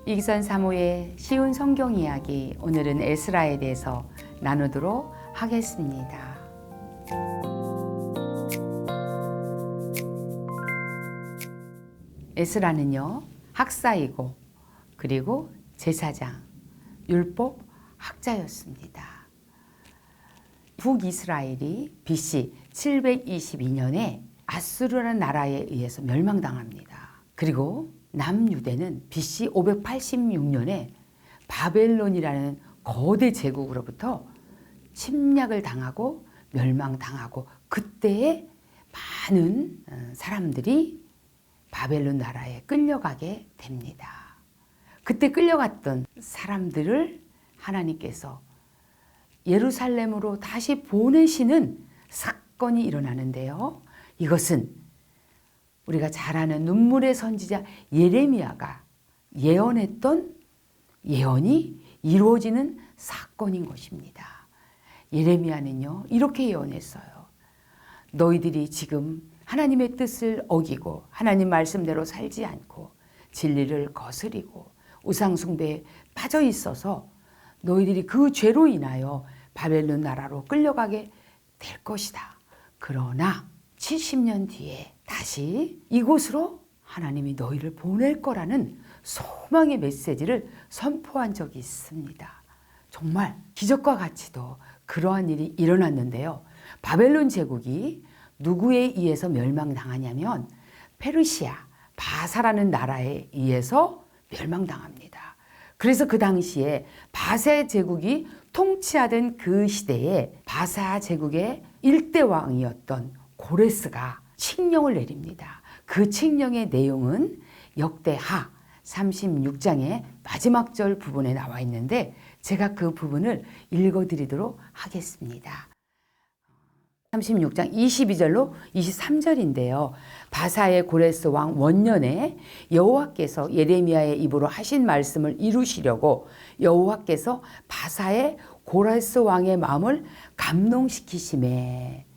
이기선 사모의 쉬운 성경 이야기, 오늘은 에스라에 대해서 나누도록 하겠습니다. 에스라는요, 학사이고 그리고 제사장, 율법 학자였습니다. 북이스라엘이 BC 722년에 아수르라는 나라에 의해서 멸망당합니다. 그리고 남유대는 BC 586년에 바벨론이라는 거대 제국으로부터 침략을 당하고 멸망당하고, 그때에 많은 사람들이 바벨론 나라에 끌려가게 됩니다. 그때 끌려갔던 사람들을 하나님께서 예루살렘으로 다시 보내시는 사건이 일어나는데요. 이것은 우리가 잘 아는 눈물의 선지자 예레미야가 예언했던 예언이 이루어지는 사건인 것입니다. 예레미야는요, 이렇게 예언했어요. 너희들이 지금 하나님의 뜻을 어기고 하나님 말씀대로 살지 않고 진리를 거스리고 우상 숭배에 빠져 있어서 너희들이 그 죄로 인하여 바벨론 나라로 끌려가게 될 것이다. 그러나 70년 뒤에 다시 이곳으로 하나님이 너희를 보낼 거라는 소망의 메시지를 선포한 적이 있습니다. 정말 기적과 같이도 그러한 일이 일어났는데요. 바벨론 제국이 누구에 의해서 멸망당하냐면 페르시아, 바사라는 나라에 의해서 멸망당합니다. 그래서 그 당시에 바사 제국이 통치하던 그 시대에 바사 제국의 일대 왕이었던 고레스가 칙령을 내립니다. 그 칙령의 내용은 역대하 36장의 마지막 절 부분에 나와 있는데, 제가 그 부분을 읽어드리도록 하겠습니다. 36장 22절로 23절인데요. 바사의 고레스 왕 원년에 여호와께서 예레미야의 입으로 하신 말씀을 이루시려고 여호와께서 바사의 고레스 왕의 마음을 감동시키심에,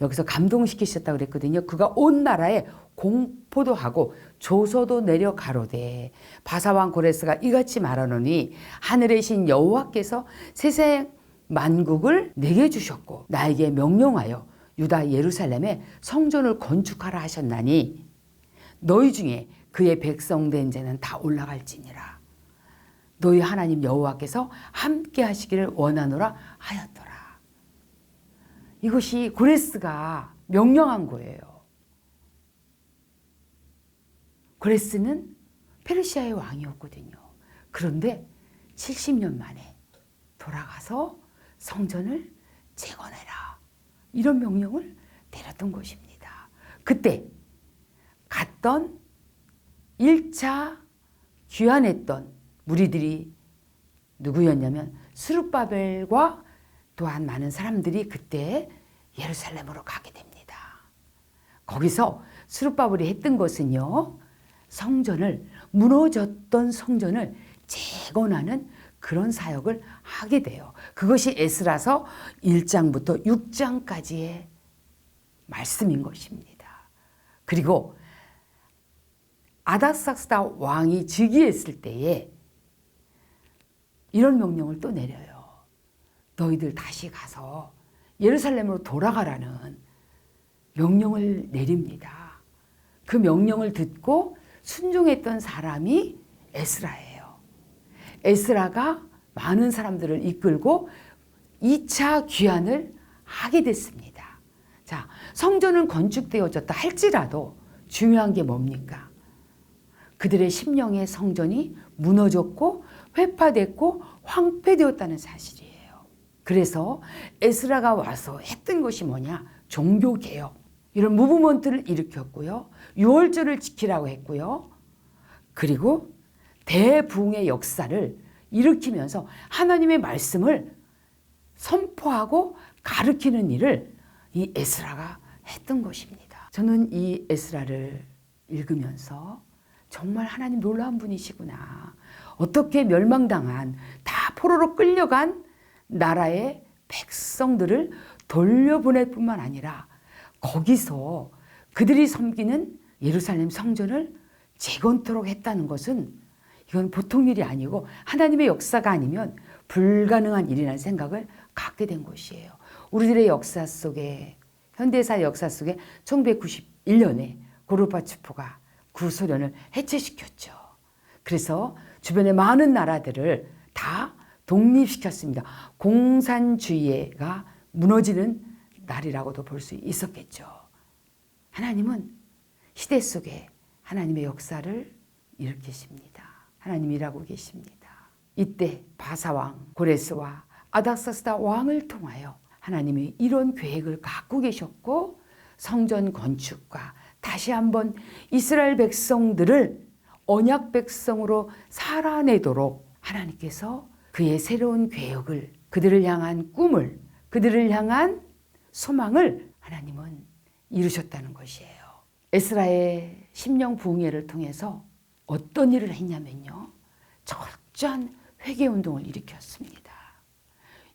여기서 감동시키셨다고 그랬거든요. 그가 온 나라에 공포도 하고 조서도 내려 가로되 바사왕 고레스가 이같이 말하노니 하늘의 신 여호와께서 세상 만국을 내게 주셨고 나에게 명령하여 유다 예루살렘에 성전을 건축하라 하셨나니 너희 중에 그의 백성된 자는 다 올라갈지니라. 너희 하나님 여호와께서 함께 하시기를 원하노라 하였더라. 이것이 고레스가 명령한 거예요. 고레스는 페르시아의 왕이었거든요. 그런데 70년 만에 돌아가서 성전을 재건해라, 이런 명령을 내렸던 것입니다. 그때 갔던 1차 귀환했던 무리들이 누구였냐면 스룹바벨과 또한 많은 사람들이 그때 예루살렘으로 가게 됩니다. 거기서 스룹바벨이 했던 것은요, 성전을, 무너졌던 성전을 재건하는 그런 사역을 하게 돼요. 그것이 에스라서 1장부터 6장까지의 말씀인 것입니다. 그리고 아닥삭스다 왕이 즉위했을 때에 이런 명령을 또 내려요. 너희들 다시 가서 예루살렘으로 돌아가라는 명령을 내립니다. 그 명령을 듣고 순종했던 사람이 에스라예요. 에스라가 많은 사람들을 이끌고 2차 귀환을 하게 됐습니다. 자, 성전은 건축되어졌다 할지라도 중요한 게 뭡니까? 그들의 심령의 성전이 무너졌고 회파됐고 황폐되었다는 사실이에요. 그래서 에스라가 와서 했던 것이 뭐냐? 종교개혁, 이런 무브먼트를 일으켰고요. 유월절을 지키라고 했고요. 그리고 대부흥의 역사를 일으키면서 하나님의 말씀을 선포하고 가르치는 일을 이 에스라가 했던 것입니다. 저는 이 에스라를 읽으면서 정말 하나님 놀라운 분이시구나. 어떻게 멸망당한, 다 포로로 끌려간 나라의 백성들을 돌려보낼 뿐만 아니라 거기서 그들이 섬기는 예루살렘 성전을 재건토록 했다는 것은 이건 보통 일이 아니고 하나님의 역사가 아니면 불가능한 일이라는 생각을 갖게 된 것이에요. 우리들의 역사 속에, 현대사 역사 속에 1991년에 고르바초프가 구소련을 해체시켰죠. 그래서 주변의 많은 나라들을 다 독립시켰습니다. 공산주의가 무너지는 날이라고도 볼 수 있었겠죠. 하나님은 시대 속에 하나님의 역사를 일으키십니다. 하나님이 일하고 계십니다. 이때 바사왕 고레스와 아닥사스다 왕을 통하여 하나님이 이런 계획을 갖고 계셨고 성전 건축과 다시 한번 이스라엘 백성들을 언약 백성으로 살아내도록 하나님께서 그의 새로운 계획을, 그들을 향한 꿈을, 그들을 향한 소망을 하나님은 이루셨다는 것이에요. 에스라의 심령 부흥회를 통해서 어떤 일을 했냐면요, 철저한 회개운동을 일으켰습니다.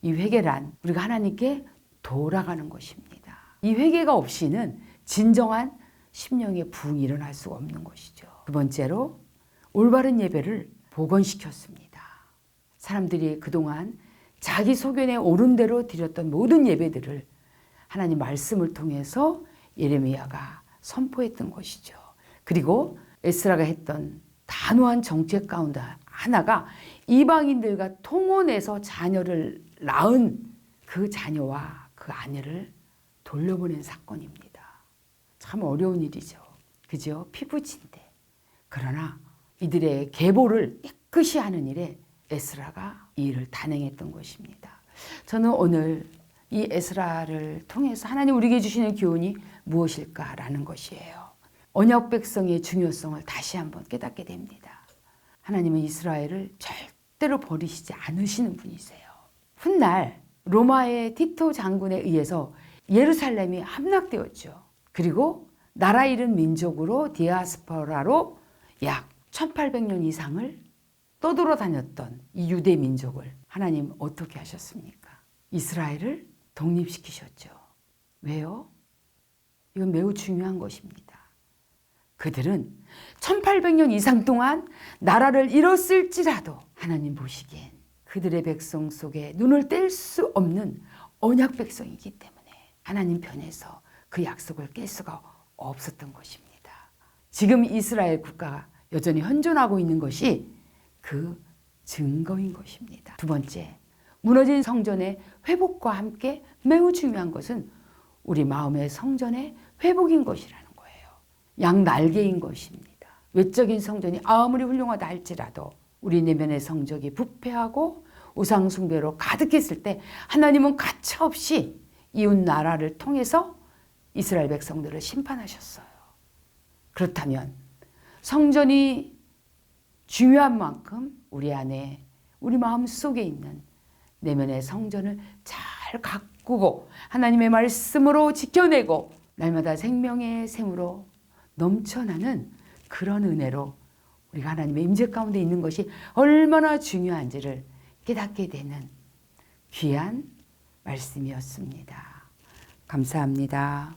이 회개란 우리가 하나님께 돌아가는 것입니다. 이 회개가 없이는 진정한 심령의 부흥이 일어날 수가 없는 것이죠. 두 번째로 올바른 예배를 복원시켰습니다. 사람들이 그동안 자기 소견에 옳은 대로 드렸던 모든 예배들을 하나님 말씀을 통해서 예레미야가 선포했던 것이죠. 그리고 에스라가 했던 단호한 정책 가운데 하나가 이방인들과 통혼해서 자녀를 낳은 그 자녀와 그 아내를 돌려보낸 사건입니다. 참 어려운 일이죠. 그죠? 피부진데. 그러나 이들의 계보를 깨끗이 하는 일에 에스라가 이 일을 단행했던 것입니다. 저는 오늘 이 에스라를 통해서 하나님 우리에게 주시는 교훈이 무엇일까라는 것이에요. 언약 백성의 중요성을 다시 한번 깨닫게 됩니다. 하나님은 이스라엘을 절대로 버리시지 않으시는 분이세요. 훗날 로마의 티토 장군에 의해서 예루살렘이 함락되었죠. 그리고 나라 잃은 민족으로 디아스포라로 약 1800년 이상을 떠돌아다녔던 이 유대 민족을 하나님 어떻게 하셨습니까? 이스라엘을 독립시키셨죠. 왜요? 이건 매우 중요한 것입니다. 그들은 1800년 이상 동안 나라를 잃었을지라도 하나님 보시기엔 그들의 백성 속에 눈을 뗄 수 없는 언약 백성이기 때문에 하나님 편에서 그 약속을 깰 수가 없었던 것입니다. 지금 이스라엘 국가가 여전히 현존하고 있는 것이 그 증거인 것입니다. 두 번째, 무너진 성전의 회복과 함께 매우 중요한 것은 우리 마음의 성전의 회복인 것이라는 거예요. 양날개인 것입니다. 외적인 성전이 아무리 훌륭하다 할지라도 우리 내면의 성적이 부패하고 우상 숭배로 가득했을 때 하나님은 가차없이 이웃 나라를 통해서 이스라엘 백성들을 심판하셨어요. 그렇다면 성전이 중요한 만큼 우리 안에, 우리 마음 속에 있는 내면의 성전을 잘 가꾸고 하나님의 말씀으로 지켜내고 날마다 생명의 샘으로 넘쳐나는 그런 은혜로 우리가 하나님의 임재 가운데 있는 것이 얼마나 중요한지를 깨닫게 되는 귀한 말씀이었습니다. 감사합니다.